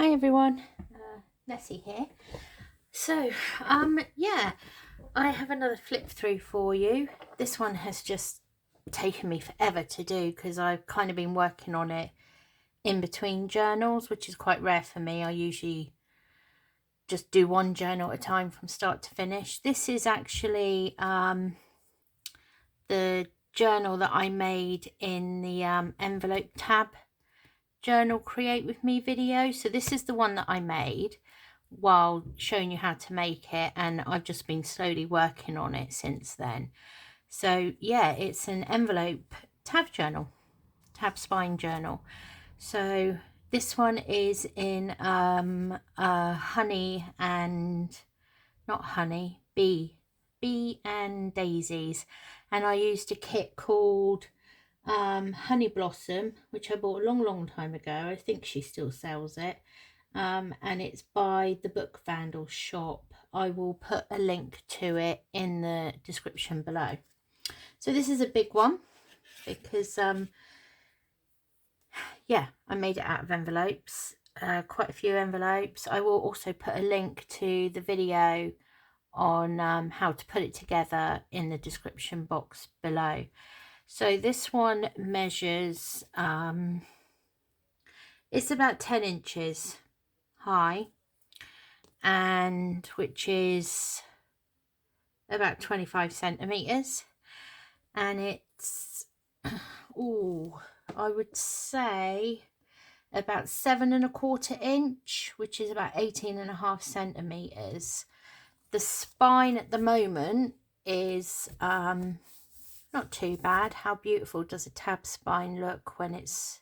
Hi everyone, Nessie here. So, yeah, I have another flip through for you. This one has just taken me forever to do because I've kind of been working on it in between journals, which is quite rare for me. I usually just do one journal at a time from start to finish. This is actually the journal that I made in the envelope tab journal create with me video. So this is the one that I made while showing you how to make it, and I've just been slowly working on it since then. So yeah, it's an envelope tab journal, tab spine journal. So this one is in honey and not honey, bee and daisies, and I used a kit called Honey Blossom, which I bought a long time ago. I think she still sells it, and it's by the Book Vandal shop. I will put a link to it in the description below. So this is a big one because yeah, I made it out of envelopes, quite a few envelopes. I will also put a link to the video on how to put it together in the description box below. So this one measures it's about 10 inches high, and which is about 25 centimeters, and it's I would say about 7¼ inch, which is about 18½ centimeters. The spine at the moment is not too bad. How beautiful does a tab spine look when it's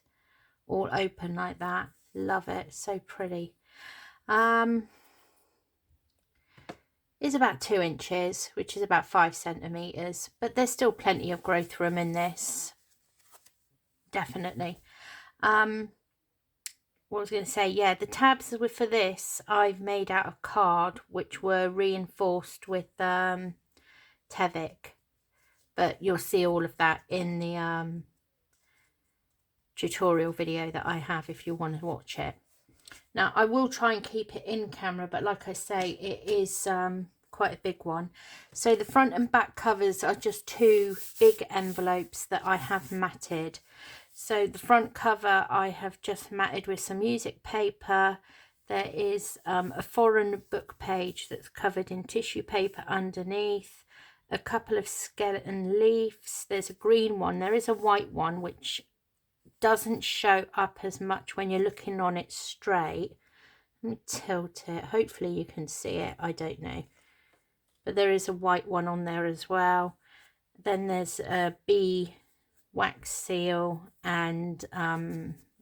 all open like that? Love it, so pretty. Is about 2 inches, which is about 5 centimeters, but there's still plenty of growth room in this, definitely. What I was going to say, yeah, the tabs for this I've made out of card, which were reinforced with Tevic, but you'll see all of that in the tutorial video that I have if you want to watch it. Now I will try and keep it in camera, but like I say, it is quite a big one. So the front and back covers are just two big envelopes that I have matted. So the front cover I have just matted with some music paper. There is a foreign book page that's covered in tissue paper underneath, a couple of skeleton leaves. There's a green one. There is a white one which doesn't show up as much when you're looking on it straight. Let me tilt it. Hopefully you can see it. I don't know. But there is a white one on there as well. Then there's a bee wax seal and a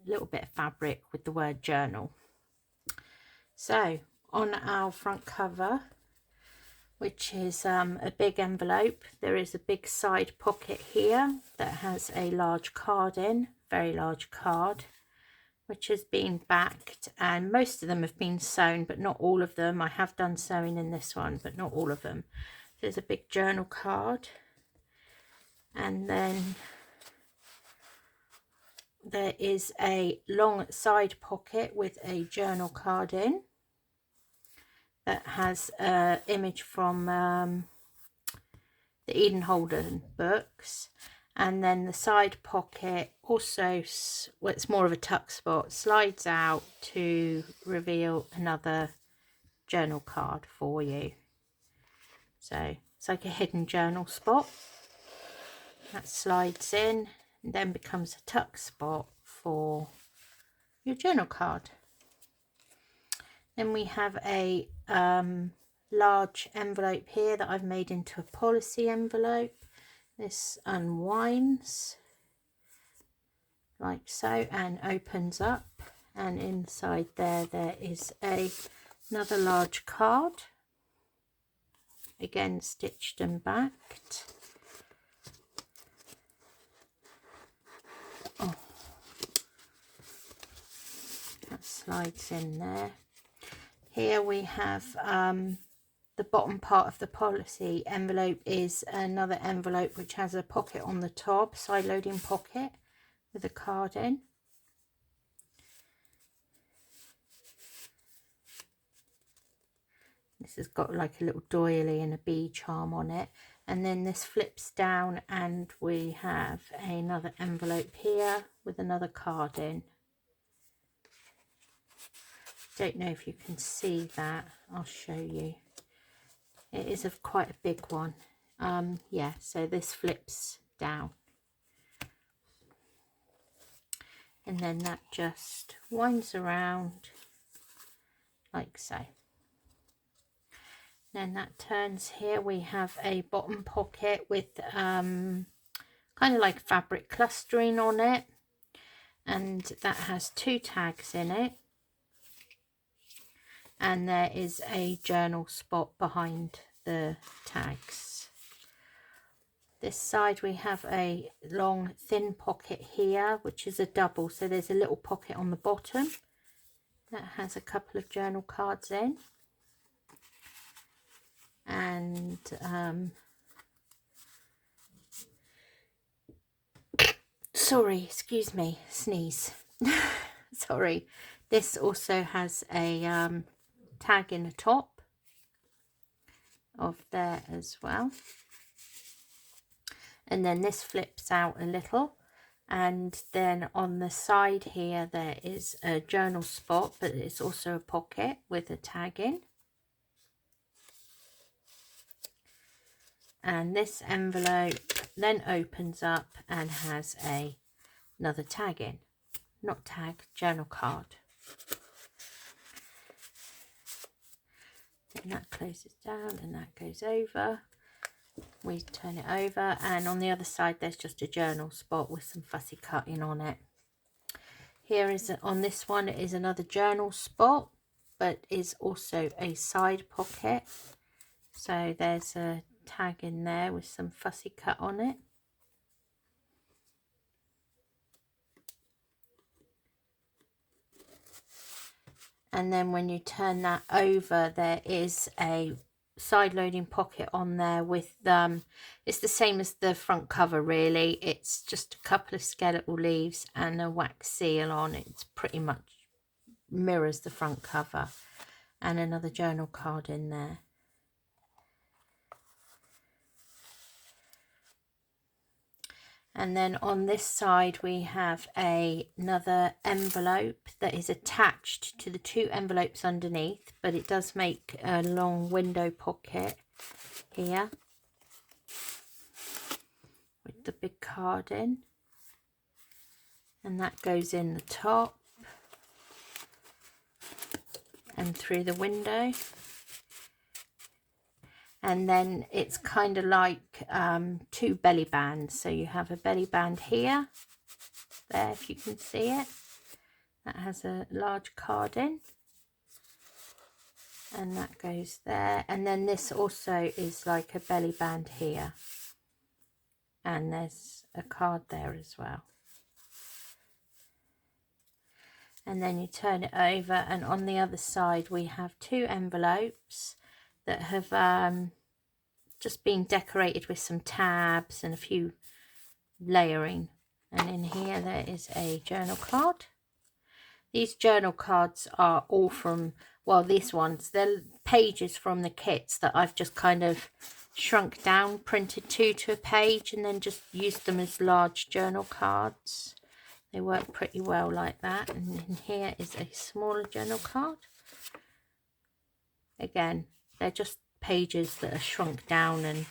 little bit of fabric with the word journal. So on our front cover, which is a big envelope, there is a big side pocket here that has a large card in, very large card, which has been backed, and most of them have been sewn, but not all of them. I have done sewing in this one, but not all of them. There's a big journal card, and then there is a long side pocket with a journal card in that has an image from the Eden Holden books. And then the side pocket also, well, it's more of a tuck spot, slides out to reveal another journal card for you. So it's like a hidden journal spot that slides in and then becomes a tuck spot for your journal card. Then we have a large envelope here that I've made into a policy envelope. This unwinds like so and opens up, and inside there is another large card, again stitched and backed. Oh, that slides in there. Here we have the bottom part of the policy envelope is another envelope which has a pocket on the top, side loading pocket with a card in. This has got like a little doily and a bee charm on it. And then this flips down and we have another envelope here with another card in. Don't know if you can see that. I'll show you. It is quite a big one. Yeah, so this flips down. And then that just winds around like so. Then that turns here. We have a bottom pocket with kind of like fabric clustering on it. And that has 2 tags in it. And there is a journal spot behind the tags. This side we have a long thin pocket here, which is a double, so there's a little pocket on the bottom that has a couple of journal cards in. And sorry, excuse me, sneeze. Sorry. This also has a tag in the top of there as well. And then this flips out a little, and then on the side here there is a journal spot, but it's also a pocket with a tag in. And this envelope then opens up and has another tag in. Not tag, journal card. And that closes down and that goes over. We turn it over, and on the other side there's just a journal spot with some fussy cutting on it. Here is on this one is another journal spot, but is also a side pocket. So there's a tag in there with some fussy cut on it. And then when you turn that over, there is a side loading pocket on there with it's the same as the front cover really. It's just a couple of skeletal leaves and a wax seal on it. It's pretty much mirrors the front cover, and another journal card in there. And then on this side we have another envelope that is attached to the 2 envelopes underneath, but it does make a long window pocket here with the big card in, and that goes in the top and through the window. And then it's kind of like 2 belly bands. So you have a belly band here, there if you can see it. That has a large card in. And that goes there. And then this also is like a belly band here. And there's a card there as well. And then you turn it over, and on the other side we have 2 envelopes that have just been decorated with some tabs and a few layering. And in here there is a journal card. These journal cards are all from, well, these ones, they're pages from the kits that I've just kind of shrunk down, printed 2 to a page, and then just used them as large journal cards. They work pretty well like that. And in here is a smaller journal card. Again, they're just pages that are shrunk down and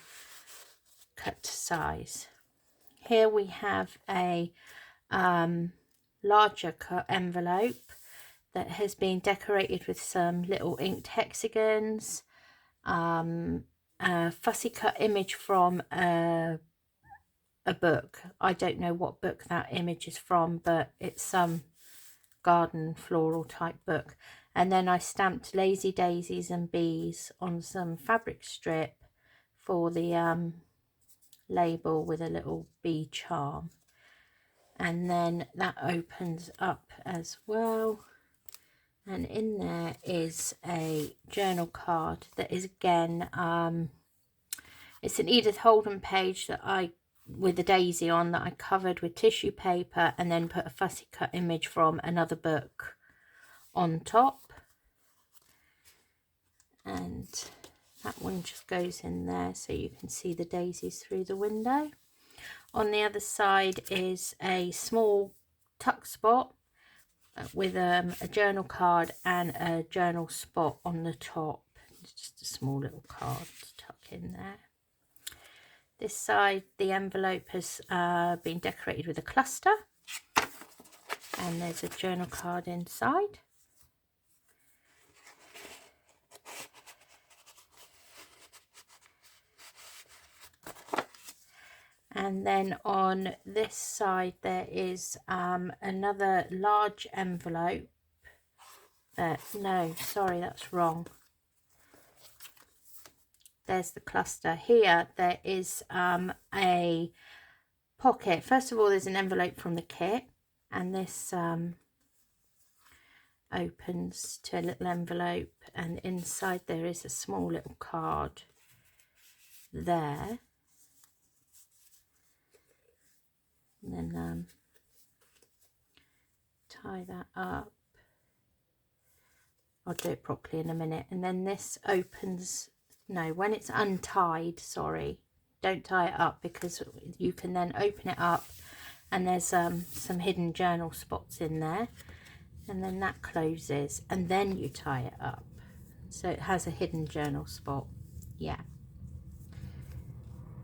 cut to size. Here we have a larger envelope that has been decorated with some little inked hexagons, a fussy cut image from a book. I don't know what book that image is from, but it's some garden floral type book. And then I stamped lazy daisies and bees on some fabric strip for the label with a little bee charm. And then that opens up as well. And in there is a journal card that is again, it's an Edith Holden page that I, with a daisy on, that I covered with tissue paper and then put a fussy cut image from another book on top. and that one just goes in there so you can see the daisies through the window. On the other side is a small tuck spot with a journal card and a journal spot on the top. It's just a small little card to tuck in there. This side, the envelope has been decorated with a cluster, and there's a journal card inside. And then on this side there is another large envelope. No, sorry, that's wrong. There's the cluster. Here there is a pocket. First of all, there's an envelope from the kit, and this opens to a little envelope, and inside there is a small little card there. And then tie that up. I'll do it properly in a minute. And then this opens, no, when it's untied, sorry, don't tie it up, because you can then open it up and there's some hidden journal spots in there, and then that closes and then you tie it up, so it has a hidden journal spot. Yeah,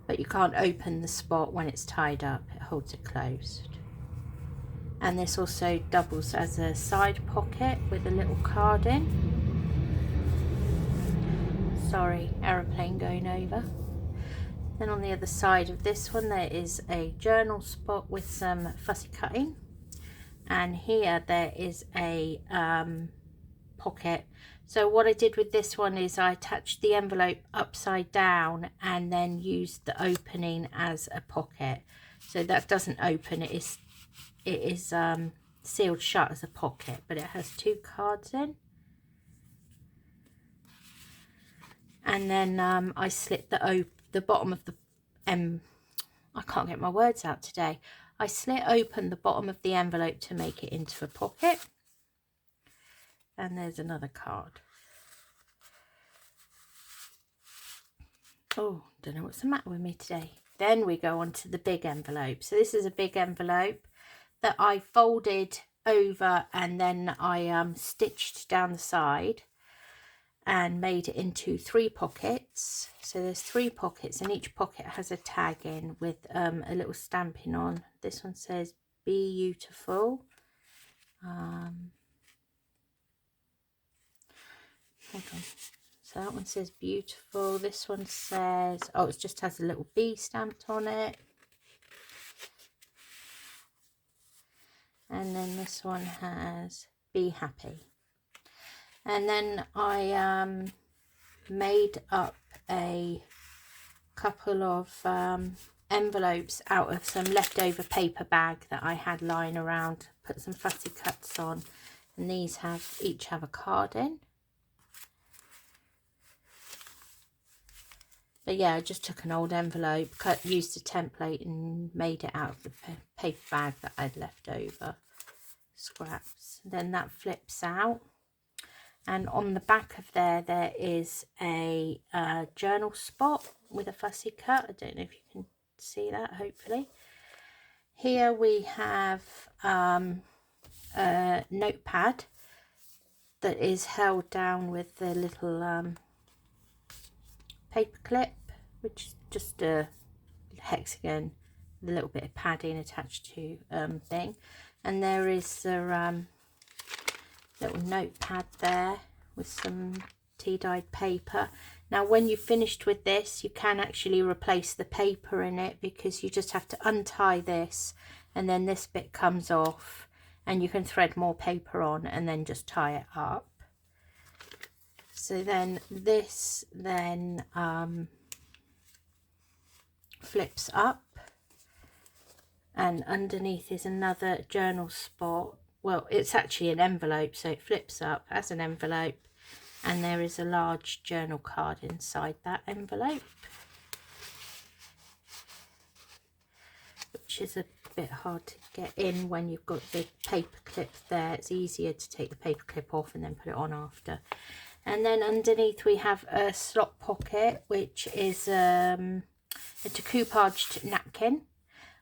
but you can't open the spot when it's tied up, it holds it closed. And this also doubles as a side pocket with a little card in. Sorry, aeroplane going over. Then on the other side of this one there is a journal spot with some fussy cutting, and here there is a pocket. So what I did with this one is I attached the envelope upside down and then used the opening as a pocket, so that doesn't open, it is sealed shut as a pocket, but it has two cards in. And then I slit the bottom of the I can't get my words out today. I slit open the bottom of the envelope to make it into a pocket. And there's another card. Oh, don't know what's the matter with me today. Then we go on to the big envelope. So this is a big envelope that I folded over, and then I stitched down the side and made it into 3 pockets. So there's 3 pockets, and each pocket has a tag in with a little stamping on. This one says Beautiful. Hold on. So that one says Beautiful. This one says, oh, it just has a little bee stamped on it. And then this one has Be Happy. And then I made up a couple of envelopes out of some leftover paper bag that I had lying around, put some fussy cuts on, and these each have a card in. But yeah, I just took an old envelope, used a template and made it out of the paper bag that I'd left over, scraps. Then that flips out. And on the back of there is a journal spot with a fussy cut. I don't know if you can see that, hopefully. Here we have a notepad that is held down with the little paper clip, which is just a hexagon with a little bit of padding attached to thing. And there is a little notepad there with some tea-dyed paper. Now when you've finished with this, you can actually replace the paper in it, because you just have to untie this and then this bit comes off, and you can thread more paper on and then just tie it up. So then this flips up, and underneath is another journal spot. Well, it's actually an envelope, so it flips up as an envelope, and there is a large journal card inside that envelope, which is a bit hard to get in when you've got the paper clip there. It's easier to take the paper clip off and then put it on after. And then underneath we have a slot pocket, which is a decoupaged napkin,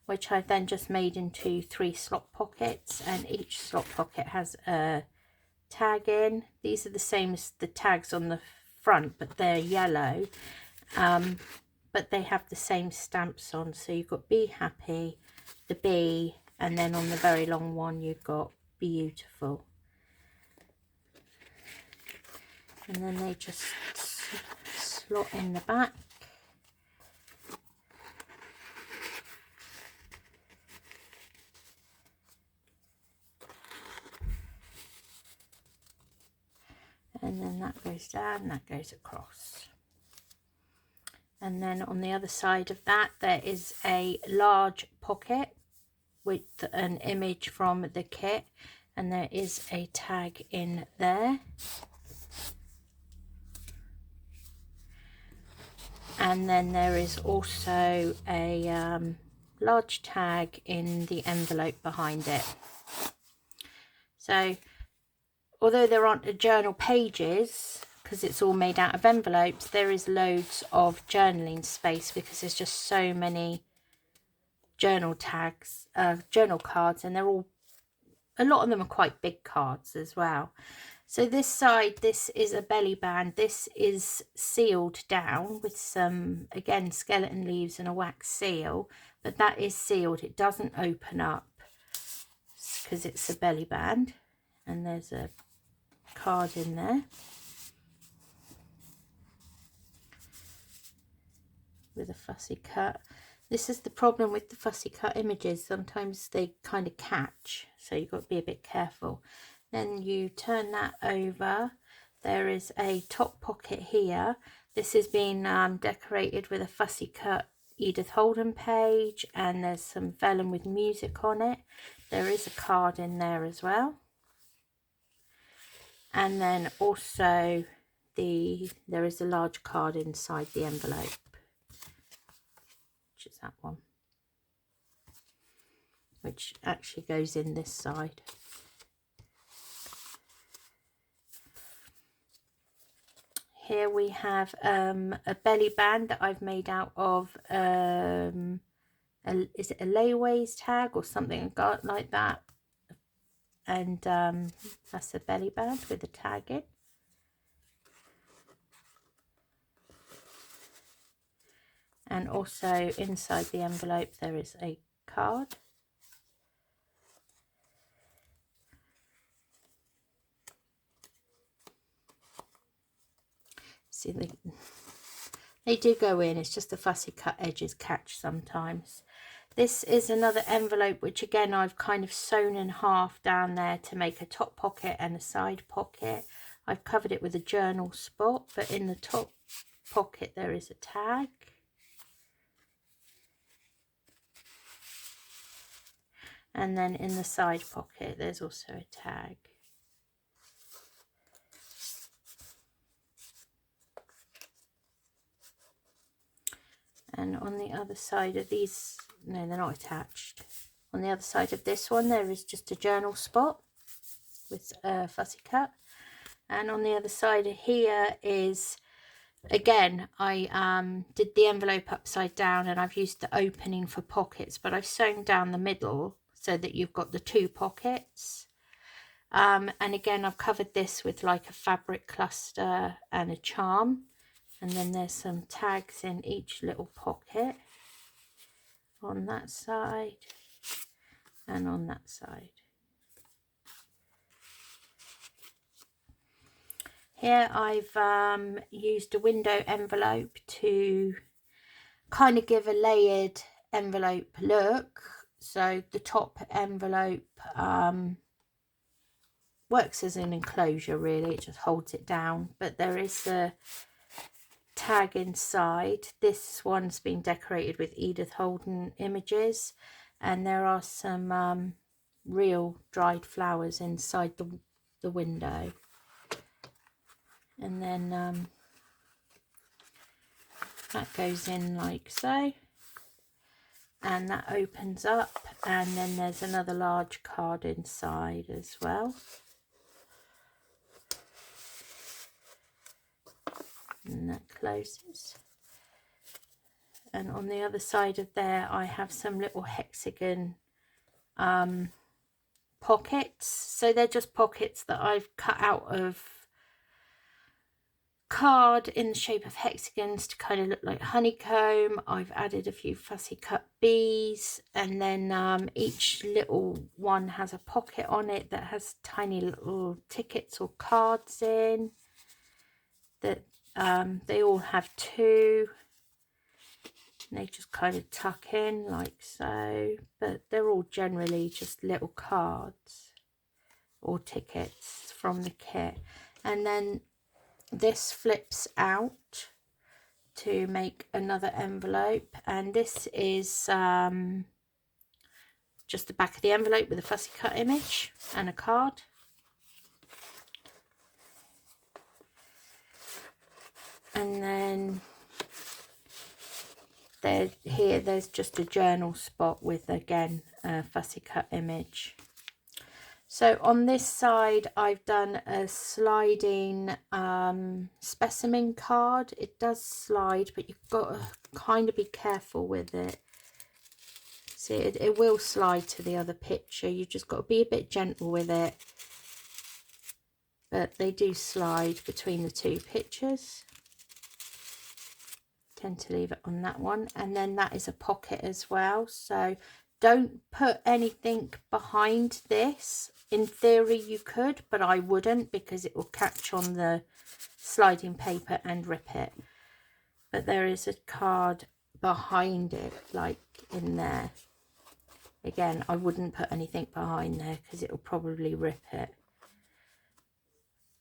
which I've then just made into 3 slot pockets, and each slot pocket has a tag in. These are the same as the tags on the front, but they're yellow, but they have the same stamps on. So you've got Be Happy, the B, and then on the very long one you've got Beautiful. And then they just slot in the back. And then that goes down, that goes across. And then on the other side of that there is a large pocket with an image from the kit, and there is a tag in there. And then there is also a large tag in the envelope behind it. So although there aren't journal pages, because it's all made out of envelopes, there is loads of journaling space because there's just so many journal tags, journal cards, and they're all, a lot of them are quite big cards as well. So this side, this is a belly band. This is sealed down with some, again, skeleton leaves and a wax seal, but that is sealed. It doesn't open up because it's a belly band. And there's a card in there with a fussy cut. This is the problem with the fussy cut images. Sometimes they kind of catch, so you've got to be a bit careful. Then you turn that over. There is a top pocket here. This has been decorated with a fussy cut Edith Holden page, and there's some vellum with music on it. There is a card in there as well. And then also there is a large card inside the envelope, which is that one, which actually goes in this side. Here we have a belly band that I've made out of, is it a layaways tag or something like that? And that's a belly band with a tag in. And also inside the envelope there is a card. See, they do go in, it's just the fussy cut edges catch sometimes. This is another envelope which again I've kind of sewn in half down there to make a top pocket and a side pocket. I've covered it with a journal spot, but in the top pocket there is a tag. And then in the side pocket there's also a tag. And on the other side of these, no, they're not attached. On the other side of this one there is just a journal spot with a fussy cut. And on the other side of here is, again, I did the envelope upside down and I've used the opening for pockets, but I've sewn down the middle so that you've got the 2 pockets. And again, I've covered this with like a fabric cluster and a charm. And then there's some tags in each little pocket on that side and on that side. Here I've used a window envelope to kind of give a layered envelope look. So the top envelope works as an enclosure really, it just holds it down, but there is a tag inside. This one's been decorated with Edith Holden images, and there are some real dried flowers inside the window. And then that goes in like so, and that opens up, and then there's another large card inside as well. and that closes. And on the other side of there I have some little hexagon pockets. So they're just pockets that I've cut out of card in the shape of hexagons to kind of look like honeycomb. I've added a few fussy cut bees, and then each little one has a pocket on it that has tiny little tickets or cards in that they all have two, and they just kind of tuck in like so, but they're all generally just little cards or tickets from the kit. And then this flips out to make another envelope, and this is just the back of the envelope with a fussy cut image and a card. And then there's just a journal spot with, again, a fussy cut image. So on this side I've done a sliding specimen card. It does slide, but you've got to kind of be careful with it. See, it will slide to the other picture. You just got to be a bit gentle with it. But they do slide between the two pictures. Tend to leave it on that one. And then that is a pocket as well. So don't put anything behind this. In theory you could, but I wouldn't, because it will catch on the sliding paper and rip it. But there is a card behind it, like in there. Again, I wouldn't put anything behind there because it will probably rip it.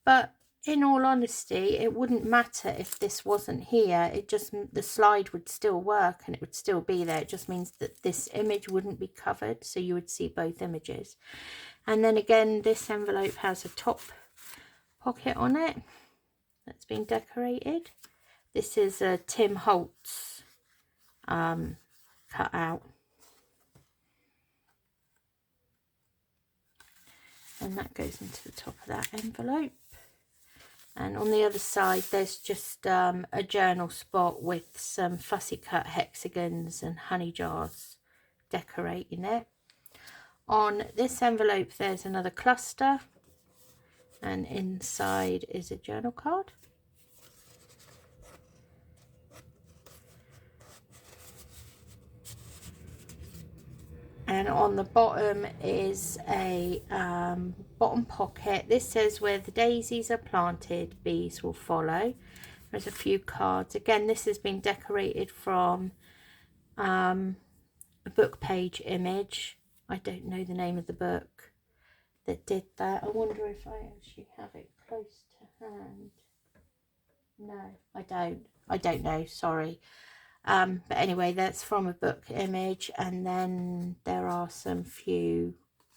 But in all honesty, it wouldn't matter if this wasn't here. It just, the slide would still work and it would still be there. It just means that this image wouldn't be covered, so you would see both images. And then again, this envelope has a top pocket on it that's been decorated. This is a Tim Holtz cut out. And that goes into the top of that envelope. And on the other side, there's just a journal spot with some fussy cut hexagons and honey jars decorating it. On this envelope, there's another cluster, and inside is a journal card. And on the bottom is a bottom pocket. This says, where the daisies are planted, bees will follow. There's a few cards. Again, this has been decorated from a book page image. I don't know the name of the book that did that. I wonder if I actually have it close to hand. No, I don't know, sorry. But anyway, that's from a book image, and then there are some few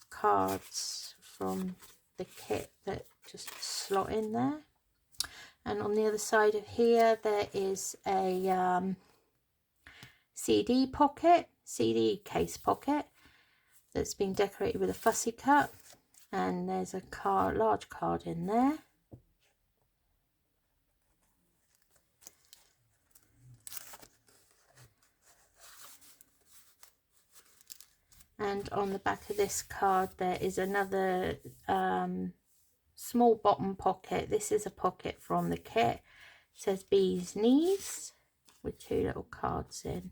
cards from the kit that just slot in there. And on the other side of here, there is a CD pocket, CD case pocket, that's been decorated with a fussy cut, and there's a large card in there. And on the back of this card there is another small bottom pocket. This is a pocket from the kit. It says Bee's Knees with two little cards in.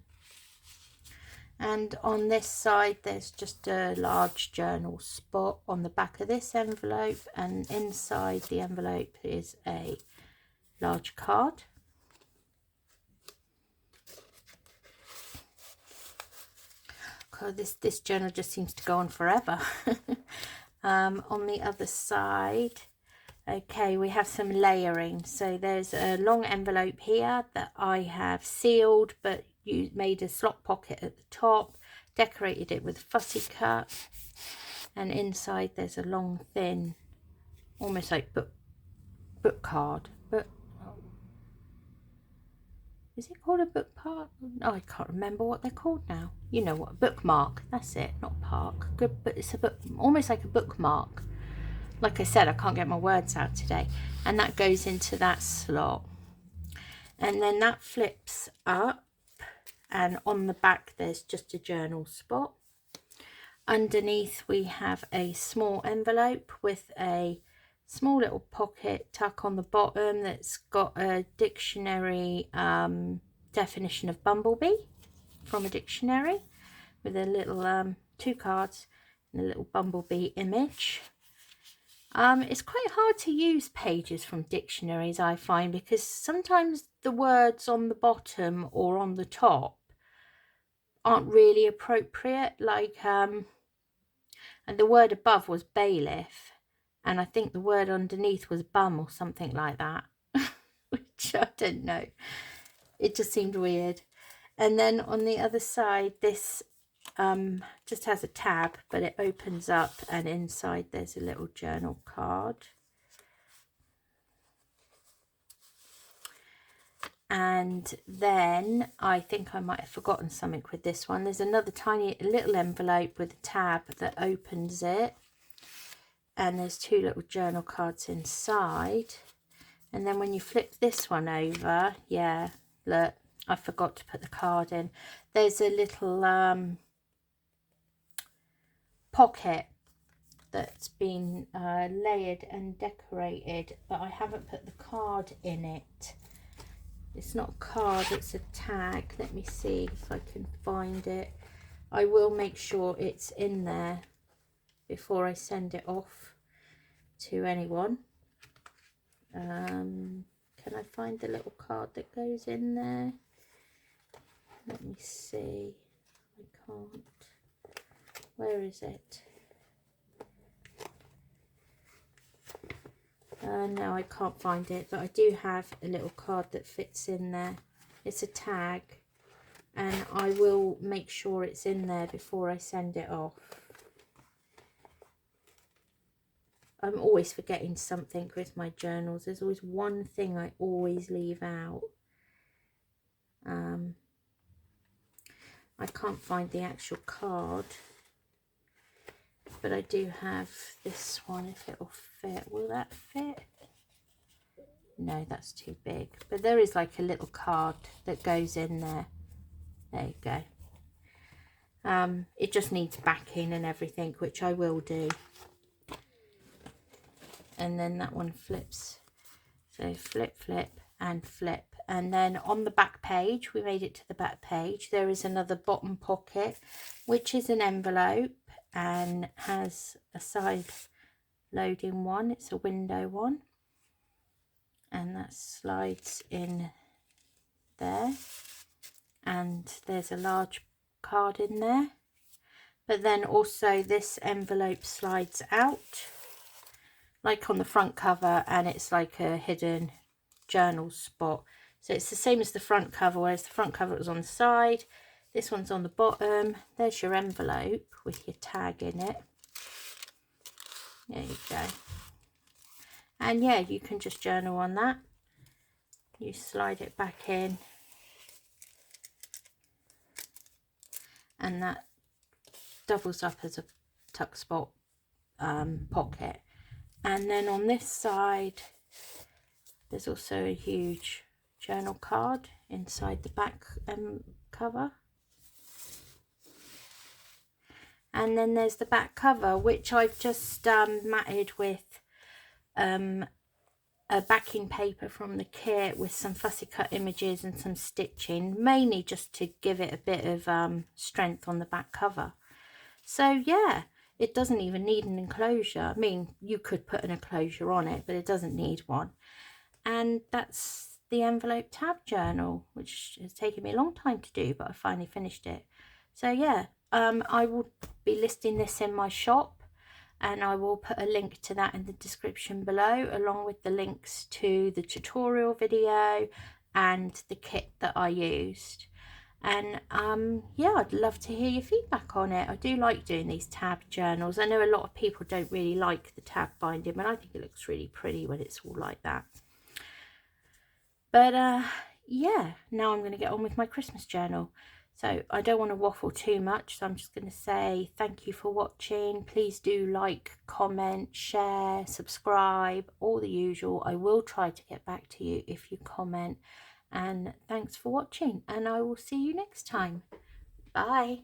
And on this side there's just a large journal spot on the back of this envelope, and inside the envelope is a large card. God, this journal just seems to go on forever. On the other side, okay, we have some layering. So there's a long envelope here that I have sealed, but you made a slot pocket at the top, decorated it with fussy cut, and inside there's a long thin, almost like book card, but is it called a book park? Oh, I can't remember what they're called now. You know what, bookmark, that's it, not park. Good, but it's a book, almost like a bookmark. Like I said, I can't get my words out today. And that goes into that slot. And then that flips up, and on the back there's just a journal spot. Underneath we have a small envelope with a small little pocket tuck on the bottom that's got a dictionary definition of bumblebee from a dictionary, with a little 2 cards and a little bumblebee image. It's quite hard to use pages from dictionaries, I find, because sometimes the words on the bottom or on the top aren't really appropriate, like and the word above was bailiff, and I think the word underneath was bum or something like that, which I don't know. It just seemed weird. And then on the other side, this just has a tab, but it opens up, and inside there's a little journal card. And then I think I might have forgotten something with this one. There's another tiny little envelope with a tab that opens it, and there's 2 little journal cards inside. And then when you flip this one over, yeah, look, I forgot to put the card in. There's a little pocket that's been layered and decorated, but I haven't put the card in it. It's not a card, it's a tag. Let me see if I can find it. I will make sure it's in there before I send it off to anyone. Can I find the little card that goes in there? Let me see. I can't. Where is it? No, I can't find it, but I do have a little card that fits in there. It's a tag, and I will make sure it's in there before I send it off. I'm always forgetting something with my journals. There's always one thing I always leave out. I can't find the actual card, but I do have this one, if it will fit. Will that fit? No, that's too big. But there is like a little card that goes in there. There you go. It just needs backing and everything, which I will do. And then that one flips. So flip, flip, and flip. And then on the back page, we made it to the back page, there is another bottom pocket, which is an envelope and has a side loading one. It's a window one, and that slides in there, and there's a large card in there. But then also this envelope slides out like on the front cover, and it's like a hidden journal spot. So it's the same as the front cover, whereas the front cover was on the side, this one's on the bottom. There's your envelope with your tag in it. There you go. And yeah, you can just journal on that. You slide it back in, and that doubles up as a tuck spot pocket. And then on this side, there's also a huge journal card inside the back cover. And then there's the back cover, which I've just matted with a backing paper from the kit with some fussy cut images and some stitching, mainly just to give it a bit of strength on the back cover. So yeah, it doesn't even need an enclosure. I mean, you could put an enclosure on it, but it doesn't need one. And that's the envelope tab journal, which has taken me a long time to do, but I finally finished it. So yeah, I will be listing this in my shop, and I will put a link to that in the description below, along with the links to the tutorial video and the kit that I used. And yeah, I'd love to hear your feedback on it. I do like doing these tab journals. I know a lot of people don't really like the tab binding, but I think it looks really pretty when it's all like that. But yeah, now I'm going to get on with my Christmas journal. So I don't want to waffle too much, so I'm just going to say thank you for watching. Please do like, comment, share, subscribe, all the usual. I will try to get back to you if you comment. And thanks for watching, and I will see you next time. Bye.